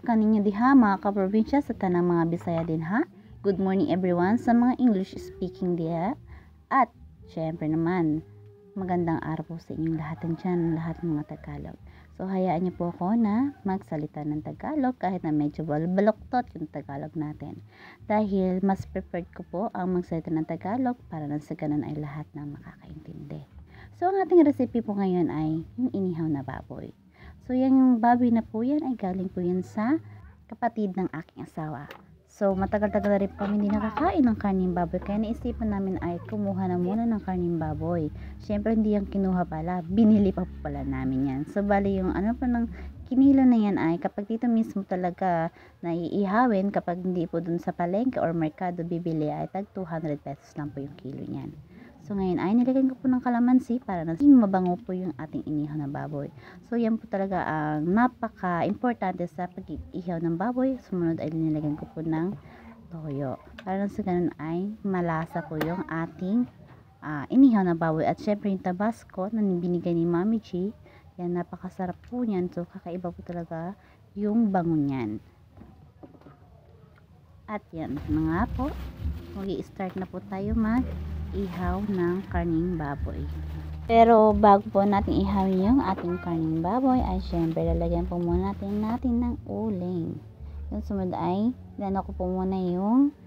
kaninyo diha mga kaprobinsya sa tanang mga Bisaya din ha. Good morning everyone sa mga English speaking diha. At syempre naman, magandang araw po sa inyong lahat dyan, lahat ng mga Tagalog. So hayaan niyo po ako na magsalita ng Tagalog kahit na medyo baloktot yung Tagalog natin. Dahil mas preferred ko po ang magsalita ng Tagalog para na sa ganun ay lahat na makakaintindi. So ang ating recipe po ngayon ay yung inihaw na baboy. So, yung baboy na po yan ay galing po yan sa kapatid ng aking asawa. So, matagal-tagal na rin po kami hindi nakakain ng karning baboy. Kaya naisipan namin ay kumuha na muna ng karning baboy. Siyempre, hindi yung kinuha pala. Binili pa po pala namin yan. So, bali yung ano po ng kinilo na yan ay kapag dito mismo talaga naiihawin, kapag hindi po dun sa palengke or merkado bibili ay tag 200 pesos lang po yung kilo niyan. So, ngayon ay nilagyan ko po ng kalamansi para na mabango po yung ating inihaw na baboy. So, yan po talaga ang napaka-importante sa pag-ihaw ng baboy. Sumunod ay nilagyan ko po ng toyo. Para sa ganun ay malasa po yung ating inihaw na baboy. At syempre yung tabasco na binigay ni Mami G, yan napakasarap po yan. So, kakaiba po talaga yung bango niyan. At yan na nga po, mag-i-start na po tayo ihaw ng karning baboy. Pero bago po natin ihawin yung ating karning baboy ay syempre lalagyan po muna natin ng uling. Yung sumunod ay ko po muna yung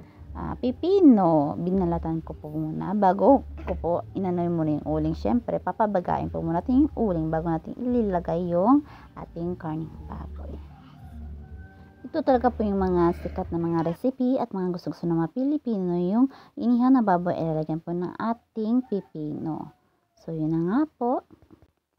pipino. Binalatan ko po muna bago ko po inanoy muna yung uling. Syempre papabagain po muna natin yung uling bago natin ililagay yung ating karning baboy. Ito talaga po yung mga sikat na mga recipe at mga gusto-gusto ng mga Pilipino, yung inihaw na baboy ay lalagyan po ng ating pipino. So yun na nga po.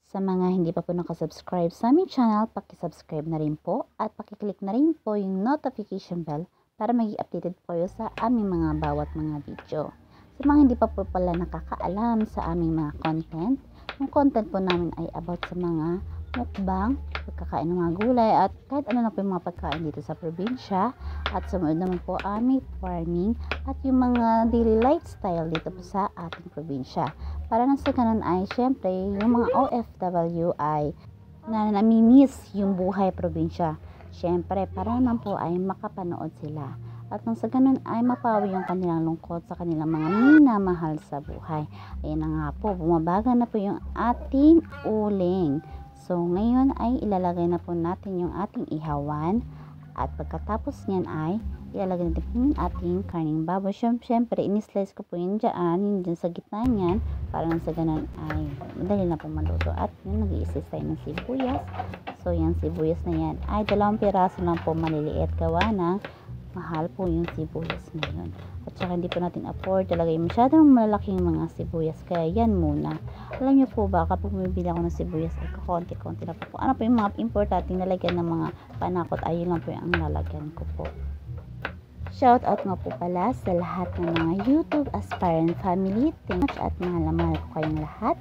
Sa mga hindi pa po nakasubscribe sa aming channel, paki-subscribe na rin po at paki-click na rin po yung notification bell para maging updated po kayo sa aming mga bawat mga video. Sa mga hindi pa po pala nakakaalam sa aming mga content, yung content po namin ay about sa mga mukbang, pagkakain ng mga gulay at kahit ano na po yung mga pagkain dito sa probinsya. At sumunod naman po aming farming at yung mga daily lifestyle dito po sa ating probinsya. Para na sa ganun ay syempre yung mga OFW ay namimiss yung buhay probinsya. Syempre para naman po ay makapanood sila. At nang sa ganun ay mapawi yung kanilang lungkot sa kanilang mga minamahal sa buhay. Ayan na nga po, bumabaga na po yung ating uling. So, ngayon ay ilalagay na po natin yung ating ihawan. At pagkatapos niyan ay ilalagay natin po yung ating karning baboy. Siyempre, in-slice ko po yun dyan sa gitna niyan. Para sa ganun ay madali na po maluto. At yun, nag-i-slice tayo ng sibuyas. So, yung sibuyas na yan ay 2 piraso lang po maliliit. Gawa ng mahal po yung sibuyas na yun. At saka hindi po natin afford talaga yung masyadong malalaking mga sibuyas. Kaya yan muna. Alam niyo po ba, kapag bumibili ako ng sibuyas ay kakonti-konti na po. Ano po yung mga importante nalagyan ng mga panakot, ayun lang po yung nalagyan ko po. Shout out nga po pala sa lahat ng mga YouTube aspirant family. Thank you at mahal na mahal ko kayong lahat.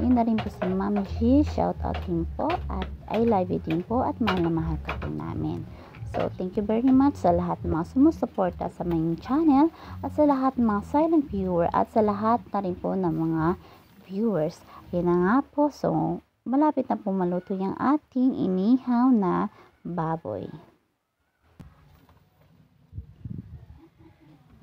Yun na rin po si Mami G. Shout out din po at I love you din po at mahal na mahal ka po namin. So, thank you very much sa lahat ng mga sumusuporta sa main channel at sa lahat ng mga silent viewer at sa lahat na rin po ng mga viewers. Yan na nga po. So, malapit na po maluto yung ating inihaw na baboy.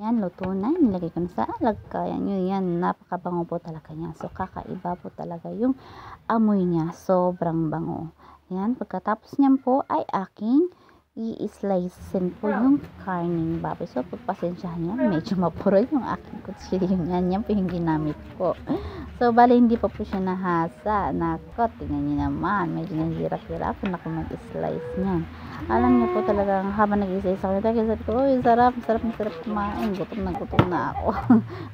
Yan, luto na. Nilagay ko na sa lagkayan. Yan, napakabango po talaga niya. So, kakaiba po talaga yung amoy niya. Sobrang bango. Yan, pagkatapos niyan po ay aking i-slicein po yung karning baboy. So, pagpasensyahan niya, medyo mapuro yung aking kutsilyo niyan. Yan po yung ginamit ko. So, bali hindi pa po siya nahasa. Nako, tingnan niyo naman. Medyo nahihirap-hirapan ako mag-slice niyan. Alam niyo po talagang habang nag-slice ako nito, kasi sabi ko, uy, sarap kumain. Gutom na ako.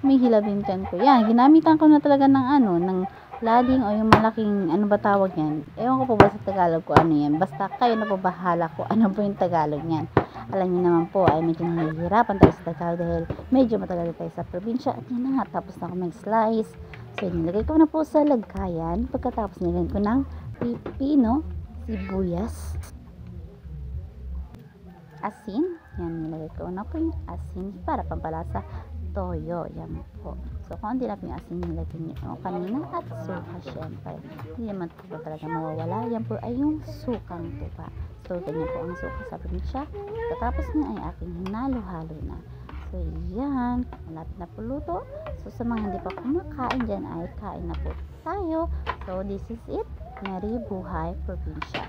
May hilabin dyan ko. Yan, ginamitan ko na talaga ng lading o yung malaking, ano ba tawag yan? Ewan ko po ba sa Tagalog ko ano yan. Basta kayo na po bahala ko ano po yung Tagalog yan. Alam niyo naman po ay medyo nahihirapan tayo sa Tagalog dahil medyo matagal tayo sa probinsya. At yan na nga, tapos na ako mag-slice. So, nilagay ko na po sa lagkayan. Pagkatapos nilagay ko ng pipino, sibuyas, asin. Yan, nilagay ko na po yung asin para pampalasa. toyo. Yan po. So, konti lang yung asin nilagyan nyo kanina at suka syempre. Hindi naman po talaga mawawala. Yan po ay yung sukang tupa. So, ganyan po ang suka sa probinsya. Tapos na ay aking hinalo-halo na. So, yan. Malapit na po luto. So, sa mga hindi pa kumakain dyan ay kain na po tayo. So, this is it. Merry Buhay Probinsya.